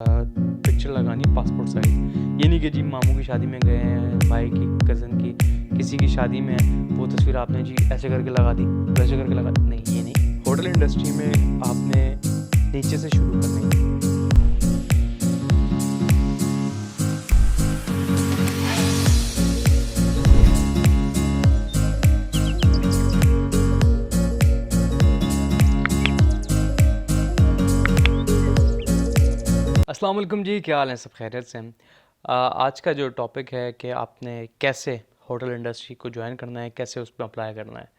Picture लगानी है passport size. ये नहीं कि जी मामू की शादी में गए हैं, भाई की, कज़न की, किसी की शादी में वो तस्वीर आपने जी ऐसे करके लगा दी, वैसे करके लगा दी, नहीं ये नहीं। होटल इंडस्ट्री में आपने नीचे से शुरू करनी है। अस्सलाम वालेकुम जी, क्या हाल है? सब खैरियत से हैं? आज का जो टॉपिक है कि आपने कैसे होटल इंडस्ट्री को ज्वाइन करना है, कैसे उस पर अप्लाई करना है।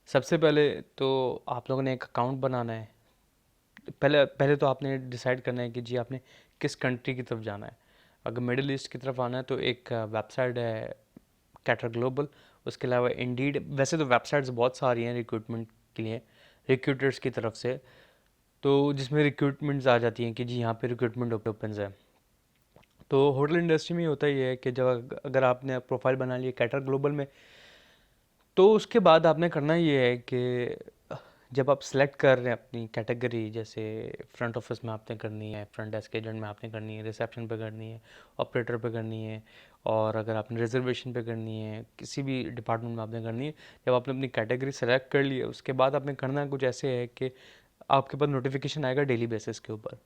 सबसे पहले तो आप लोगों ने एक अकाउंट बनाना है। पहले पहले तो आपने डिसाइड करना है कि जी आपने किस कंट्री की तरफ जाना है। अगर मिडिल ईस्ट की तरफ आना है तो एक वेबसाइट है कैटर ग्लोबल, उसके अलावा इंडीड। वैसे तो वेबसाइट्स बहुत सारी हैं रिक्रूटमेंट के लिए, रिक्रूटर्स की तरफ से, तो जिसमें रिक्रूटमेंट्स आ जाती हैं कि जी यहाँ पे रिक्रूटमेंट ओपन्स है। तो होटल इंडस्ट्री में होता ही है कि जब अगर आपने प्रोफाइल बना लिया कैटर ग्लोबल में, तो उसके बाद आपने करना ये है कि जब आप सेलेक्ट कर रहे हैं अपनी कैटेगरी, जैसे फ्रंट ऑफिस में आपने करनी है, फ्रंट डेस्क एजेंट में आपने करनी है, रिसेप्शन पे करनी है, ऑपरेटर पे करनी है, और अगर आपने रिजर्वेशन पे करनी है, किसी भी डिपार्टमेंट में आपने करनी है, जब आपने अपनी कैटेगरी सेलेक्ट कर ली है उसके बाद आपने करना कुछ ऐसे है कि आपके पास नोटिफिकेशन आएगा डेली बेसिस के ऊपर।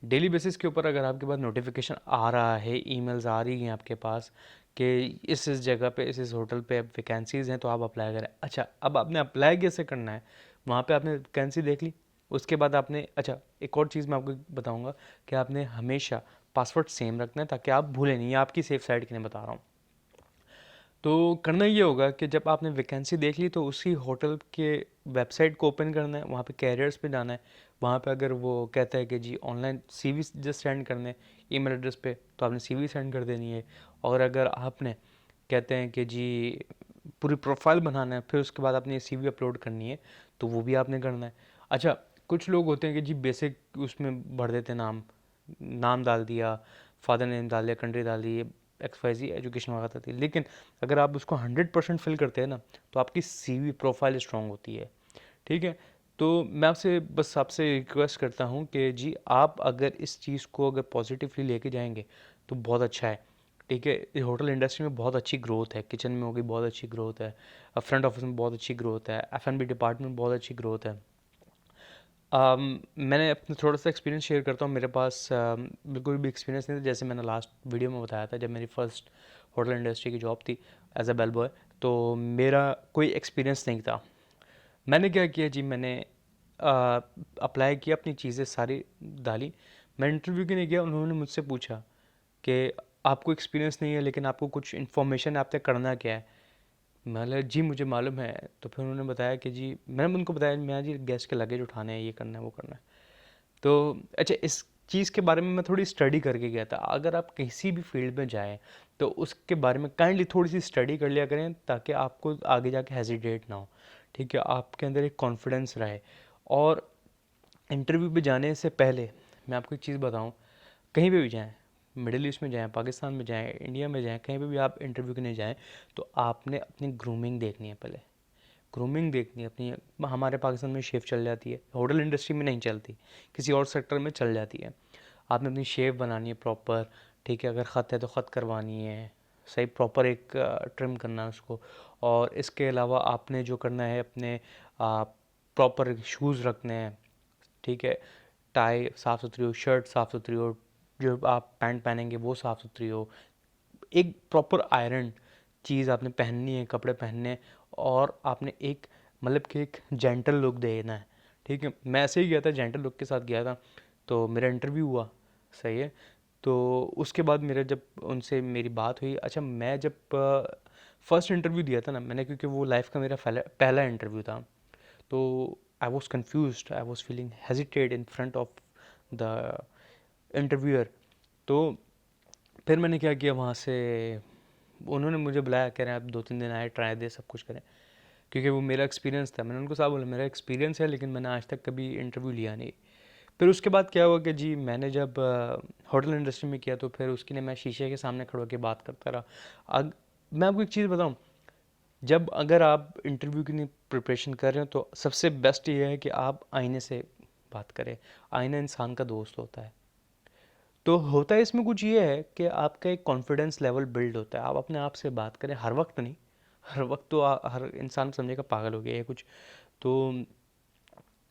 डेली बेसिस के ऊपर अगर आपके पास नोटिफिकेशन आ रहा है, ईमेल्स आ रही हैं आपके पास कि इस जगह पे इस होटल पे वैकेंसीज़ हैं तो आप अप्लाई करें। अच्छा, अब आपने अप्लाई कैसे करना है? वहाँ पे आपने वैकेंसी देख ली, उसके बाद आपने, अच्छा एक और चीज़ मैं आपको बताऊँगा कि आपने हमेशा पासवर्ड सेम रखना है ताकि आप भूलें नहीं। ये आपकी सेफ साइड के लिए बता रहा हूँ। तो करना ये होगा कि जब आपने वैकेंसी देख ली तो उसी होटल के वेबसाइट को ओपन करना है, वहाँ पे कैरियर्स पे जाना है। वहाँ पे अगर वो कहता है कि जी ऑनलाइन सीवी जस्ट सेंड करने ईमेल एड्रेस पे, तो आपने सीवी सेंड कर देनी है। और अगर आपने कहते हैं कि जी पूरी प्रोफाइल बनाना है, फिर उसके बाद आपने सीवी अपलोड करनी है, तो वो भी आपने करना है। अच्छा, कुछ लोग होते हैं कि जी बेसिक उसमें भर देते हैं, नाम नाम डाल दिया, फादर नेम डाल दिया, कंट्री डाल दी, एक्स वाई जी एजुकेशन वगैरह थी। लेकिन अगर आप उसको 100% फिल करते हैं ना, तो आपकी सीवी प्रोफाइल स्ट्रांग होती है। ठीक है, तो मैं आपसे रिक्वेस्ट करता हूँ कि जी आप अगर इस चीज़ को अगर पॉजिटिवली लेके जाएंगे तो बहुत अच्छा है। ठीक है, ये होटल इंडस्ट्री में बहुत अच्छी ग्रोथ है, किचन में होगी बहुत अच्छी ग्रोथ है, फ्रंट ऑफिस में बहुत अच्छी ग्रोथ है, एफ&बी डिपार्टमेंट में बहुत अच्छी ग्रोथ है। मैंने अपना थोड़ा सा एक्सपीरियंस शेयर करता हूँ। मेरे पास बिल्कुल भी एक्सपीरियंस नहीं था, जैसे मैंने लास्ट वीडियो में बताया था, जब मेरी फ़र्स्ट होटल इंडस्ट्री की जॉब थी एज अ बेल बॉय, तो मेरा कोई एक्सपीरियंस नहीं था। मैंने क्या किया जी, मैंने अप्लाई किया, अपनी चीज़ें सारी डाली। मैं इंटरव्यू के लिए गया, उन्होंने मुझसे पूछा कि आपको एक्सपीरियंस नहीं है लेकिन आपको कुछ इन्फॉर्मेशन, आपने करना क्या है? मैंने बोला जी मुझे मालूम है। तो फिर उन्होंने बताया कि जी, मैंने उनको बताया मैं जी गेस्ट के लगेज उठाने हैं, ये करना है वो करना है। तो अच्छा, इस चीज़ के बारे में मैं थोड़ी स्टडी करके गया था। अगर आप किसी भी फील्ड में जाएँ तो उसके बारे में काइंडली थोड़ी सी स्टडी कर लिया करें ताकि आपको आगे जाके हेजिटेट ना हो। ठीक है, आपके अंदर एक कॉन्फिडेंस रहे। और इंटरव्यू पे जाने से पहले मैं आपको एक चीज़ बताऊं, कहीं पे भी जाएं, मिडिल ईस्ट में जाएं, पाकिस्तान में जाएं, इंडिया में जाएं, कहीं पे भी आप इंटरव्यू के लिए जाएं, तो आपने अपनी ग्रूमिंग देखनी है। पहले ग्रूमिंग देखनी है अपनी। हमारे पाकिस्तान में शेव चल जाती है, होटल इंडस्ट्री में नहीं चलती, किसी और सेक्टर में चल जाती है। आपने अपनी शेव बनानी है प्रॉपर। ठीक है, अगर ख़त है तो ख़त करवानी है, सही प्रॉपर एक ट्रिम करना है उसको। और इसके अलावा आपने जो करना है, अपने प्रॉपर शूज़ रखने हैं। ठीक है, टाई साफ़ सुथरी हो, शर्ट साफ़ सुथरी हो, जो आप पैंट पहनेंगे वो साफ़ सुथरी हो, एक प्रॉपर आयरन चीज़ आपने पहननी है, कपड़े पहनने हैं, और आपने एक मतलब कि एक जेंटल लुक देना है। ठीक है, मैं ऐसे ही गया था, जेंटल लुक के साथ गया था, तो मेरा इंटरव्यू हुआ। सही है, तो उसके बाद मेरा जब उनसे मेरी बात हुई, अच्छा मैं जब फर्स्ट इंटरव्यू दिया था ना मैंने, क्योंकि वो लाइफ का मेरा पहला इंटरव्यू था, तो I was confuse, I was feeling hesitated in front of the interviewer. तो फिर मैंने क्या किया, वहाँ से उन्होंने मुझे बुलाया, कह रहे हैं आप 2-3 दिन आए, ट्राई दे, सब कुछ करें, क्योंकि वो मेरा एक्सपीरियंस था। मैंने उनको साफ बोला मेरा एक्सपीरियंस है लेकिन मैंने आज तक कभी इंटरव्यू लिया नहीं। फिर उसके बाद क्या हुआ कि जी मैंने जब होटल इंडस्ट्री में किया, तो फिर उसके लिए मैं शीशे के सामने खड़ो के बात करता रहा। मैं आपको एक चीज़ बताऊँ, जब अगर आप इंटरव्यू के लिए प्रिपरेशन कर रहे हो तो सबसे बेस्ट ये है कि आप आईने से बात करें। आईना इंसान का दोस्त होता है। तो होता है इसमें कुछ ये है कि आपका एक कॉन्फिडेंस लेवल बिल्ड होता है, आप अपने आप से बात करें, हर वक्त नहीं, हर वक्त तो हर इंसान समझेगा पागल हो गया है कुछ। तो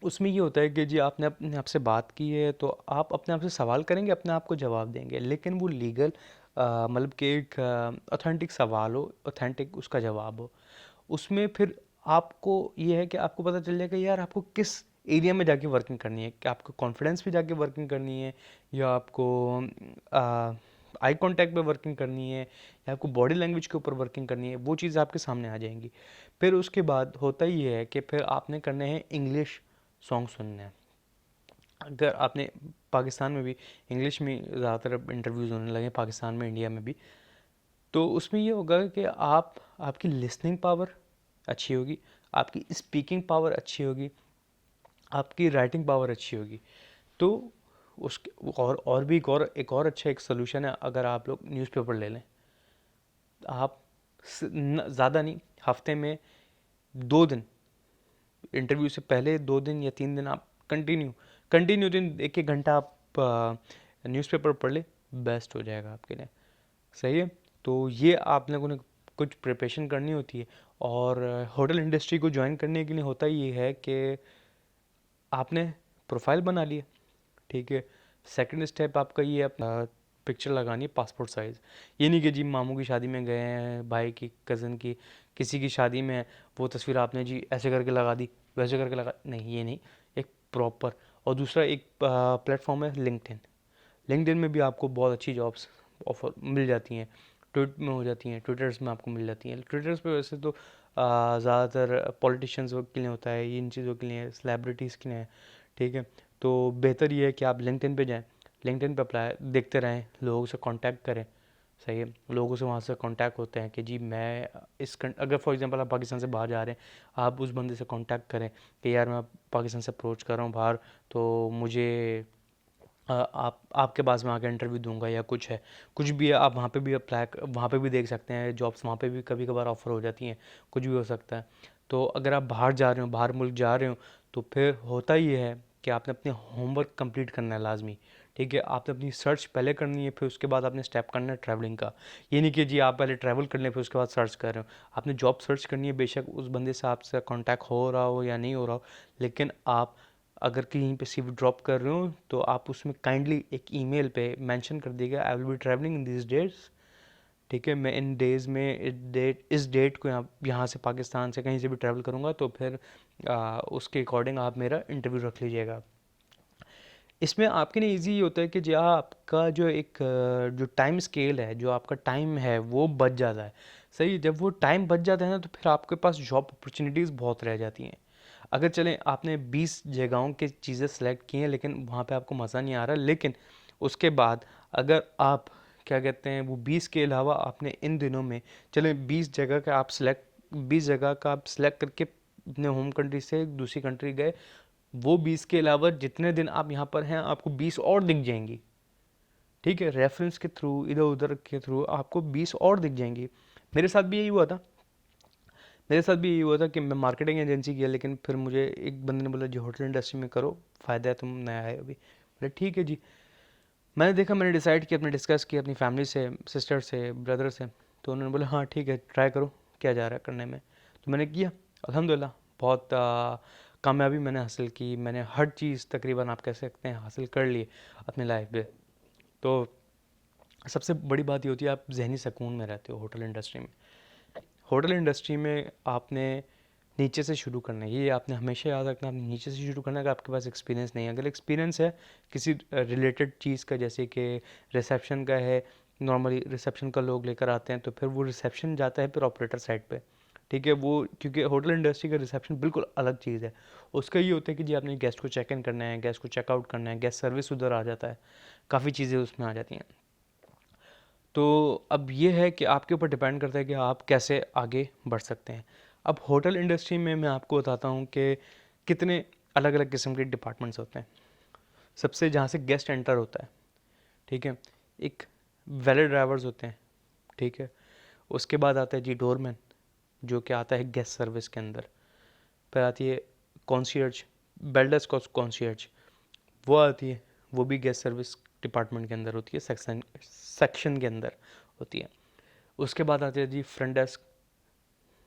उसमें ये होता है कि जी आपने अपने आप से बात की है तो आप अपने आप से सवाल करेंगे, अपने आप को जवाब देंगे, लेकिन वो लीगल मतलब कि एक ऑथेंटिक सवाल हो, ऑथेंटिक उसका जवाब हो। उसमें फिर आपको ये है कि आपको पता चल जाएगा यार आपको किस एरिया में जाके वर्किंग करनी है, कि आपको कॉन्फिडेंस पे जाके वर्किंग करनी है, या आपको आई कांटेक्ट पे वर्किंग करनी है, या आपको बॉडी लैंग्वेज के ऊपर वर्किंग करनी है। वो चीज़ आपके सामने आ जाएंगी। फिर उसके बाद होता ही है कि फिर आपने करने हैं इंग्लिश सॉन्ग सुनने हैं। अगर आपने पाकिस्तान में भी इंग्लिश में ज़्यादातर इंटरव्यूज़ होने लगे, पाकिस्तान में, इंडिया में भी, तो उसमें ये होगा कि आपकी लिसनिंग पावर अच्छी होगी, आपकी स्पीकिंग पावर अच्छी होगी, आपकी राइटिंग पावर अच्छी होगी। तो उसके और भी एक और अच्छा एक सोल्यूशन है, अगर आप लोग न्यूज़पेपर ले लें। आप ज़्यादा नहीं, हफ्ते में 2 दिन, इंटरव्यू से पहले 2 दिन या 3 दिन आप कंटिन्यू दिन 1-1 घंटा आप न्यूज़पेपर पढ़ ले, बेस्ट हो जाएगा आपके लिए। सही है। तो ये आप लोगों ने कुछ प्रिपरेशन करनी होती है। और होटल इंडस्ट्री को ज्वाइन करने के लिए होता ये है कि आपने प्रोफाइल बना लिया, ठीक है। सेकंड स्टेप आपका ये अपना पिक्चर लगानी है पासपोर्ट साइज़। ये नहीं कि जी मामू की शादी में गए हैं, भाई की, कज़न की, किसी की शादी में वो तस्वीर आपने जी ऐसे करके लगा दी, वैसे करके लगा, नहीं, ये नहीं, एक प्रॉपर। और दूसरा एक प्लेटफॉर्म है लिंक्डइन। लिंक्डइन में भी आपको बहुत अच्छी जॉब्स ऑफर मिल जाती हैं, ट्वीट में हो जाती हैं, ट्विटर्स में आपको मिल जाती हैं। ट्विटर्स पे वैसे तो ज़्यादातर पॉलिटिशियंस के लिए होता है, इन चीज़ों के लिए, सेलिब्रिटीज़ के लिए है, ठीक है। तो बेहतर ये है कि आप लिंक्डइन पे जाएं, लिंक्डइन पे अप्लाई देखते रहें, लोगों से कांटेक्ट करें। सही है। लोगों से वहाँ से कांटेक्ट होते हैं कि जी मैं अगर फॉर एग्जांपल आप पाकिस्तान से बाहर जा रहे हैं, आप उस बंदे से कांटेक्ट करें कि यार मैं पाकिस्तान से अप्रोच कर रहा हूँ बाहर, तो मुझे आप आपके पास में आकर इंटरव्यू दूंगा या कुछ है, कुछ भी है, आप वहाँ पे भी देख सकते हैं, जॉब्स वहाँ पे भी कभी कभार ऑफर हो जाती हैं, कुछ भी हो सकता है। तो अगर आप बाहर जा रहे हो, बाहर मुल्क जा रहे हो, तो फिर होता ये है कि आपने अपने होमवर्क कंप्लीट करना है लाजमी, ठीक है। आपने अपनी सर्च पहले करनी है, फिर उसके बाद आपने स्टेप करना है ट्रैवलिंग का। ये नहीं कि जी आप पहले ट्रैवल कर लें फिर उसके बाद सर्च कर रहे हो। आपने जॉब सर्च करनी है, बेशक उस बंदे से आपसे कांटेक्ट हो रहा हो या नहीं हो रहा हो, लेकिन आप अगर कहीं पे सीवी ड्रॉप कर रहे हो तो आप उसमें काइंडली एक ईमेल पे मेंशन कर दीजिएगा I will be travelling in this dates, ठीक है। मैं इन डेज़ में इस डेट को यहाँ से पाकिस्तान से कहीं से भी ट्रैवल करूँगा, तो फिर उसके अकॉर्डिंग आप मेरा इंटरव्यू रख लीजिएगा। इसमें आपके लिए ईजी ये होता है कि जो आपका जो टाइम स्केल है, जो आपका टाइम है वो बच जाता है। सही, जब वो टाइम बच जाता है ना, तो फिर आपके पास जॉब अपॉर्चुनिटीज़ बहुत रह जाती हैं। अगर चलें आपने 20 जगहों के चीज़ें सेलेक्ट की हैं, लेकिन वहाँ पे आपको मज़ा नहीं आ रहा, लेकिन उसके बाद अगर आप क्या कहते हैं वो 20 के अलावा आपने इन दिनों में, चलें 20 जगह का आप सेलेक्ट करके अपने होम कंट्री से दूसरी कंट्री गए, वो 20 के अलावा जितने दिन आप यहाँ पर हैं आपको 20 और दिख जाएंगी, ठीक है। रेफरेंस के थ्रू, इधर उधर के थ्रू आपको 20 और दिख जाएंगी। मेरे साथ भी यही हुआ था। मेरे साथ भी यही हुआ था कि मैं मार्केटिंग एजेंसी किया, लेकिन फिर मुझे एक बंदे ने बोला जी होटल इंडस्ट्री में करो, फ़ायदा है, तुम नया है अभी। बोले ठीक है जी। मैंने देखा, मैंने डिसाइड किया, अपने डिस्कस किया अपनी फैमिली से, सिस्टर से, ब्रदर से। तो उन्होंने बोला हाँ ठीक है, ट्राई करो, क्या जा रहा है करने में। तो मैंने किया, अल्हम्दुलिल्लाह बहुत कामयाबी मैंने हासिल की। मैंने हर चीज़ तकरीबन आप कह सकते हैं हासिल कर ली अपनी लाइफ में। तो सबसे बड़ी बात ये होती है आप जहनी सुकून में रहते हो होटल इंडस्ट्री में। होटल इंडस्ट्री में आपने नीचे से शुरू करना है, ये आपने हमेशा याद रखना, आपने नीचे से शुरू करना है। अगर आपके पास एक्सपीरियंस नहीं है, अगर एक्सपीरियंस है किसी रिलेटेड चीज़ का, जैसे कि रिसेप्शन का है, नॉर्मली रिसेप्शन का लोग लेकर आते हैं, तो फिर वो रिसेप्शन जाता है फिर ऑपरेटर साइड पे, ठीक है। वो क्योंकि होटल इंडस्ट्री का रिसेप्शन बिल्कुल अलग चीज़ है। उसका ये होता है कि जी आपने गेस्ट को चेक इन करना है, गेस्ट को चेकआउट करना है, गेस्ट सर्विस उधर आ जाता है, काफ़ी चीज़ें उसमें आ जाती हैं। तो अब ये है कि आपके ऊपर डिपेंड करता है कि आप कैसे आगे बढ़ सकते हैं। अब होटल इंडस्ट्री में मैं आपको बताता हूँ कि कितने अलग अलग किस्म के डिपार्टमेंट्स होते हैं। सबसे जहाँ से गेस्ट एंटर होता है, ठीक है, एक वैले ड्राइवर्स होते हैं, ठीक है। उसके बाद आता है जी डोरमैन, जो कि आता है गेस्ट सर्विस के अंदर। फिर आती है कॉन्शियर्ज, बेल डेस्क कॉन्शियर्ज, वो आती है, वो भी गेस्ट सर्विस डिपार्टमेंट के अंदर होती है, सेक्शन के अंदर होती है। उसके बाद आते हैं जी फ्रंट डेस्क।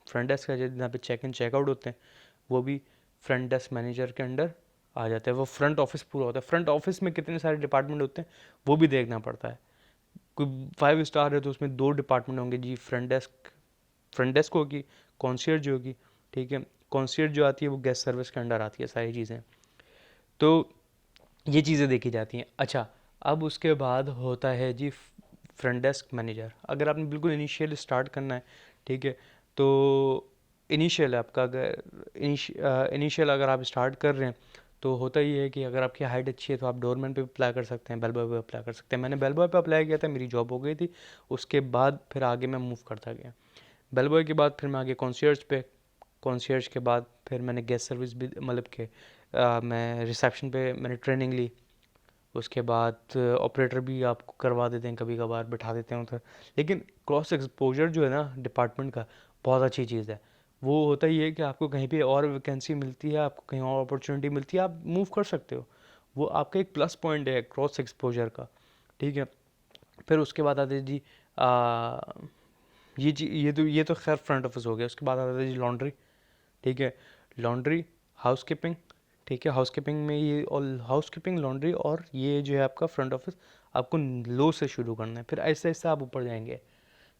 फ्रंट डेस्क का जहाँ पे चेक इन चेकआउट होते हैं वो भी फ्रंट डेस्क मैनेजर के अंडर आ जाता है। वो फ्रंट ऑफिस पूरा होता है। फ्रंट ऑफिस में कितने सारे डिपार्टमेंट होते हैं वो भी देखना पड़ता है। कोई 5 स्टार है तो उसमें 2 डिपार्टमेंट होंगे जी, फ्रंट डेस्क होगी, कॉन्शियर्ज होगी, ठीक है। कॉन्शियर्ज जो आती है वो गेस्ट सर्विस के अंडर आती है सारी चीज़ें। तो ये चीज़ें देखी जाती हैं। अच्छा, अब उसके बाद होता है जी फ्रंट डेस्क मैनेजर। अगर आपने बिल्कुल इनिशियल स्टार्ट करना है, ठीक है, तो इनिशियल आपका अगर इनिशियल अगर आप स्टार्ट कर रहे हैं तो होता ही है कि अगर आपकी हाइट अच्छी है तो आप डोरमैन पे भी अप्लाई कर सकते हैं, बेल बॉय पे अप्लाई कर सकते हैं। मैंने बेल बॉय पे अप्लाई किया था, मेरी जॉब हो गई थी। उसके बाद फिर आगे मैं मूव करता गया। बेल बॉय के बाद फिर मैं आगे कॉन्शियर्ज पे, कॉन्शियर्ज के बाद फिर मैंने गेस्ट सर्विस भी मतलब के मैं रिसेप्शन पे मैंने ट्रेनिंग ली। उसके बाद ऑपरेटर भी आपको करवा देते हैं, कभी कभार बिठा देते हैं उधर। लेकिन क्रॉस एक्सपोजर जो है ना डिपार्टमेंट का, बहुत अच्छी चीज़ है। वो होता ही है कि आपको कहीं पे और वैकेंसी मिलती है, आपको कहीं और अपॉर्चुनिटी मिलती है, आप मूव कर सकते हो। वो आपका एक प्लस पॉइंट है क्रॉस एक्सपोजर का, ठीक है। फिर उसके बाद आते हैं जी ये तो खैर फ्रंट ऑफिस हो गया। उसके बाद आता है जी लॉन्ड्री, ठीक है। लॉन्ड्री, हाउस कीपिंग, ठीक है। हाउस कीपिंग में ये और हाउस कीपिंग, लॉन्ड्री और ये जो है आपका फ्रंट ऑफिस, आपको लो से शुरू करना है, फिर ऐसे ऐसे आप ऊपर जाएंगे।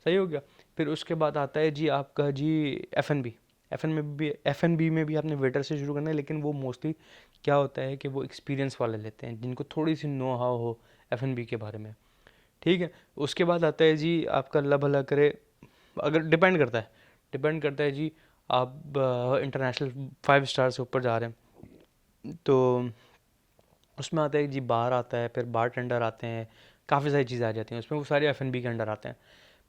सही हो गया। फिर उसके बाद आता है जी आपका जी F&B। F&B में भी आपने वेटर से शुरू करना है, लेकिन वो मोस्टली क्या होता है कि वो एक्सपीरियंस वाले लेते हैं जिनको थोड़ी सी नो हाउ हो F&B के बारे में, ठीक है। उसके बाद आता है जी आपका अल्लाह भला करे, अगर डिपेंड करता है जी आप इंटरनेशनल 5 स्टार से ऊपर जा रहे हैं तो उसमें आता है जी बार आता है, फिर बार टेंडर आते हैं, काफ़ी सारी चीज़ें आ जाती हैं उसमें, वो सारे F&B के अंडर आते हैं।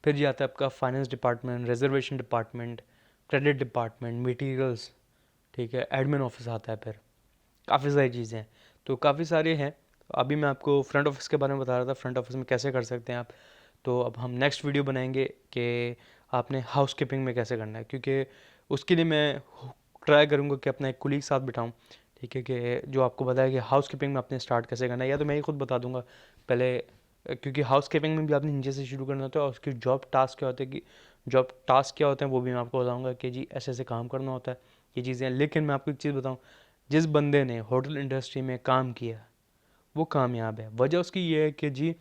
फिर जी आता है आपका finance department, reservation department, credit department, materials, ठीक है, एडमिन ऑफिस आता है। फिर काफ़ी सारी चीज़ें हैं, तो काफ़ी सारे हैं। अभी मैं आपको फ्रंट ऑफिस के बारे में बता रहा था, फ्रंट ऑफिस में कैसे कर सकते हैं आप। तो अब हम नेक्स्ट वीडियो बनाएंगे कि आपने हाउस कीपिंग में कैसे करना है, क्योंकि उसके लिए मैं ट्राई करूँगा कि अपना एक कुलीग साथ बिठाऊँ, ठीक है, कि जो आपको बताया कि हाउस कीपिंग में आपने स्टार्ट कैसे करना है, या तो मैं ही खुद बता दूंगा पहले, क्योंकि हाउस कीपिंग में भी आपने नीचे से शुरू करना होता है और उसकी जॉब टास्क क्या होते हैं, कि जॉब टास्क क्या होते हैं वो भी मैं आपको बताऊंगा कि जी ऐसे ऐसे काम करना होता है, ये चीज़ें। लेकिन मैं आपको एक चीज़ बताऊँ, जिस बंदे ने होटल इंडस्ट्री में काम किया वो कामयाब है। वजह उसकी ये है कि जी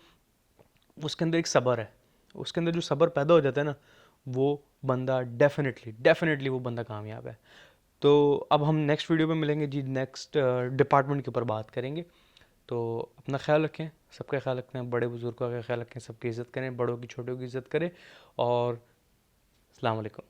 उसके अंदर एक सब्र है। उसके अंदर जो सब्र पैदा हो जाता है ना, वो बंदा डेफिनेटली वो बंदा कामयाब है। तो अब हम नेक्स्ट वीडियो में मिलेंगे जी, नेक्स्ट डिपार्टमेंट के ऊपर बात करेंगे। तो अपना ख्याल रखें, सबका ख्याल रखें, बड़े बुजुर्गों का ख्याल रखें, सबकी इज़्ज़त करें, बड़ों की छोटों की इज़्ज़त करें, और अस्सलाम वालेकुम।